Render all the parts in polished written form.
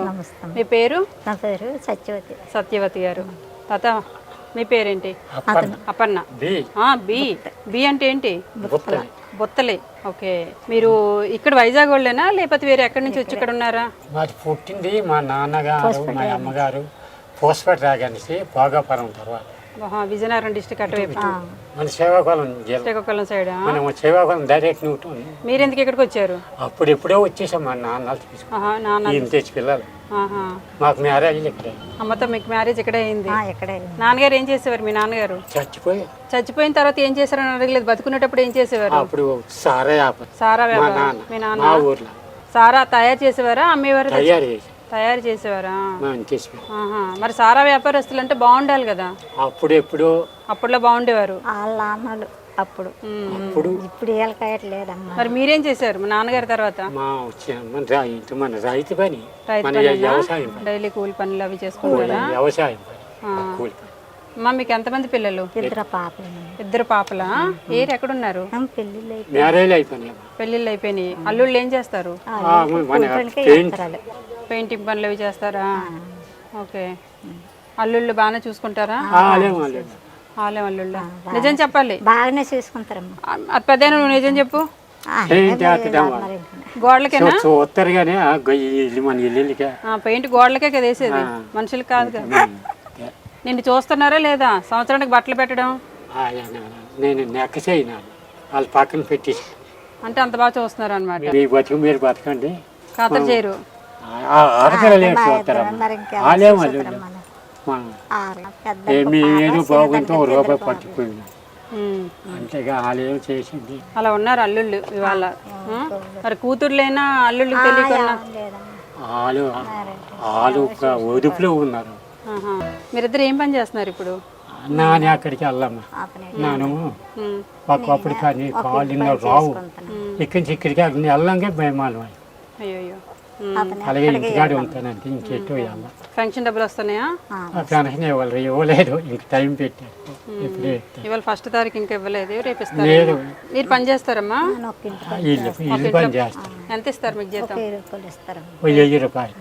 నమస్కారం. మీ పేరు? నా పేరు సత్యవతి. సత్యవతి గారు. తాత మీ పేరేంటి? అప్పన్న. బి అంటే ఏంటి? బొత్తలే. ఓకే. మీరు ఇక్కడ వైజాగ్ వాళ్ళేనా లేకపోతే వేరే ఎక్కడి నుంచి వచ్చి ఇక్కడ ఉన్నారా? మాది పుట్టింది మా నాన్నగారు మా అమ్మగారు పోస్పేట రాగానేసి భోగాపురం తర్వాత విజయనగరం డిస్ట్రిక్ట్ అటువైపు మన శ్రీకాకుళం శ్రీకాకుళం సైడ్. మనం శ్రీకాకుళం డైరెక్ట్ ఉంటుంది. మీరు ఎందుకు ఇక్కడికి వచ్చారు? అప్పుడు ఎప్పుడో వచ్చేసాం మా నాన్నలు తీసుకుని తెచ్చి పిల్లలు. మాకు మ్యారేజ్ ఇక్కడే. అమ్మతో మీకు మ్యారేజ్ ఇక్కడే అయింది? నాన్నగారు ఏం చేసేవారు? మీ నాన్నగారు చచ్చిపోయిన తర్వాత ఏం చేశారని అడగలేదు. బతుకునేటప్పుడు ఏం చేసేవారు? అప్పుడు సారా వ్యాపారం. మీ నాన్న సారా తయారు చేసేవారా అమ్మేవారు? తయారు చేసేవారా? మరి సారా వ్యాపారస్తులు అంటే బాగుండాలి కదా. అప్పుడులో బాగుండేవారు అప్పుడు ఇప్పుడు ఏలకాయట్లేదమ్మా. మరి మీరేం చేశారు మా నాన్నగారి తర్వాత? డైలీ కూలి పనులు అవి చేసుకుంటారా? అమ్మా మీకు ఎంతమంది పిల్లలు? ఇద్దరు పాపలా? ఏరు ఎక్కడున్నారు? పెళ్ళిళ్ళు అయిపోయినాయి. అల్లుళ్ళు ఏం చేస్తారు? పెయింటింగ్ పనులు అవి చేస్తారా? ఓకే. అల్లుళ్ళు బాగానే చూసుకుంటారా? ఆలయం అల్లుళ్ళ. నిజం చెప్పాలి. బాగానే చూసుకుంటారమ్మా. అది పెద్ద నువ్వు నిజం చెప్పు. గోడలకేనా? పెయింట్ గోడలకే కదా వేసేది, మనుషులకు కాదు కదా. నిన్ను చూస్తున్నారా లేదా? సంవత్సరానికి బట్టలు పెట్టడం వాళ్ళు పక్కన పెట్టి అంటే అంత బాగా చూస్తున్నారు అనమాట. మీరు బతకండి ఖాతరు చేయరు. ఏదో బాగుంటే రూపాయి పట్టుకుపోయింది అంతేగా ఆలయం చేసింది. అలా ఉన్నారు అల్లుళ్ళు ఇవాళ. మరి కూతుర్లైనా అల్లుళ్ళు తెలియకుండా వాళ్ళు ఒదుపులో ఉన్నారు. మీరిద్దరు ఏం పని చేస్తున్నారు ఇప్పుడు? నాని అక్కడికి వెళ్ళమ్మా. నాను ఒకప్పుడు కానీ కాళ్ళు రావు. ఇక్కడి నుంచి ఇక్కడికి అక్కడికి వెళ్ళంగా భయమానం. అయ్యో. అలాగే ఇంటికాడే ఉంటానంటే ఇంకెట్టో వెళ్ళాలి. ఫంక్షన్ డబ్బులు వస్తున్నాయా? ఫంక్షన్ ఇవ్వలేదు. ఇంక టైం పెట్టారు. ఇవాళ 1వ తారీఖు ఇంకా ఇవ్వలేదు. రేపు ఇస్తారు. మీరు పని చేస్తారమ్మా? ఇల్లు పని చేస్తారు. ఎంత ఇస్తారు మీకు జీతం? 1000 రూపాయలు.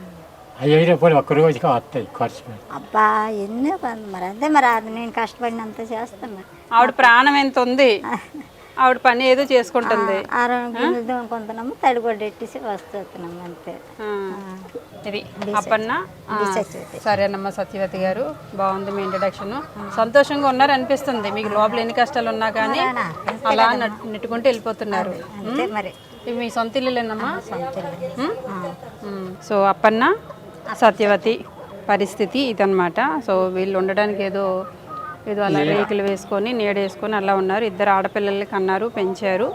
5000 రూపాయలు ఒక్క రోజుకి వస్తాయి ఖర్చు. అబ్బా ఎన్నో మరి అంతే. మరి అది నేను కష్టపడినంత చేస్తాను. ఆవిడ ప్రాణం ఎంత ఉంది, ఆవిడ పని ఏదో చేసుకుంటుంది. కొంటున్నాము, తడిగొడ్డెట్టేసి వస్తున్నాము అంతే. ఇది అప్పన్న. సరేనమ్మా సత్యవతి గారు, బాగుంది మీ ఇంట్రడక్షన్. సంతోషంగా ఉన్నారు అనిపిస్తుంది. మీకు లోపల ఎన్ని కష్టాలు ఉన్నా కానీ అలా నెట్టుకుంటూ వెళ్ళిపోతున్నారు. ఇవి మీ సొంత ఇల్లులేనమ్మా? సో అప్పన్న సత్యవతి పరిస్థితి ఇదన్నమాట. సో వీళ్ళు ఉండడానికి ఏదో అలా రేకులు వేసుకొని నీడేసుకొని అలా ఉన్నారు. 2 ఆడపిల్లల్ని కన్నారు, పెంచారు.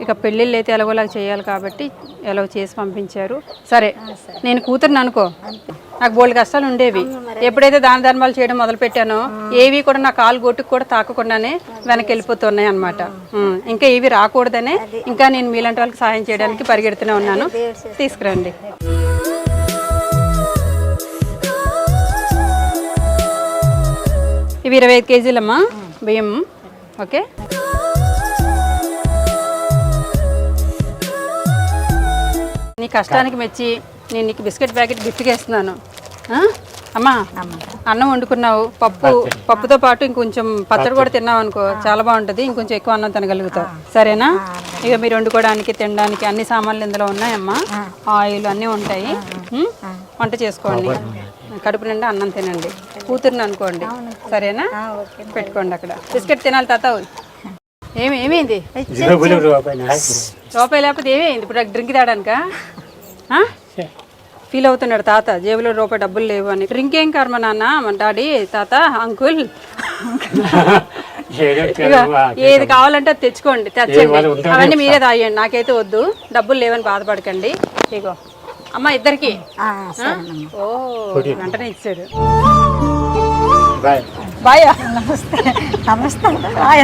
ఇక పెళ్ళిళ్ళు అయితే ఎలాగోలాగా చేయాలి కాబట్టి ఎలాగో చేసి పంపించారు. సరే నేను కూతురుని అనుకో, నాకు బోల్డ్ కష్టాలు ఉండేవి. ఎప్పుడైతే దాన ధర్మాలు చేయడం మొదలుపెట్టానో ఏవి కూడా నా కాలు గొట్టుకు కూడా తాకకుండానే వెనక్కి వెళ్ళిపోతున్నాయి అనమాట. ఇంకా ఏవి రాకూడదనే ఇంకా నేను మీలాంటి వాళ్ళకి సహాయం చేయడానికి పరిగెడుతూనే ఉన్నాను. తీసుకురండి. ఇవి 25 కేజీలమ్మా బియ్యం. ఓకే. నీ కష్టానికి మెచ్చి నేను నీకు బిస్కెట్ ప్యాకెట్ గిఫ్ట్గా ఇస్తున్నాను. అమ్మా అన్నం వండుకున్నావు, పప్పుతో పాటు ఇంకొంచెం పచ్చడి కూడా తిన్నావు అనుకో, చాలా బాగుంటుంది. ఇంకొంచెం ఎక్కువ అన్నం తినగలుగుతావు. సరేనా? ఇక మీరు వండుకోవడానికి తినడానికి అన్ని సామాన్లు ఇందులో ఉన్నాయమ్మా. ఆయిల్ అన్నీ ఉంటాయి. వంట చేసుకోండి, కడుపు నిండా అన్నం తినండి. కూతురుని అనుకోండి. సరేనా? పెట్టుకోండి అక్కడ. బిస్కెట్ తినాలి తాత. ఏమైంది? రూపాయి లేకపోతే ఏమైంది? ఇప్పుడు డ్రింక్ తాడానికా? ఫీల్ అవుతున్నాడు తాత, జేబులో రూపాయి డబ్బులు లేవు అని. డ్రింక్ ఏం కర్మ నాన్న, మన డాడీ, తాత, అంకుల్ ఏది కావాలంటే అది తెచ్చుకోండి, తెచ్చండి. అవన్నీ మీరే తాగండి, నాకైతే వద్దు. డబ్బులు లేవని బాధపడకండి. ఇగో అమ్మ ఇద్దరికి. ఓ వెంటనే ఇచ్చాడు. బాయ్. నమస్తే. బాయ్.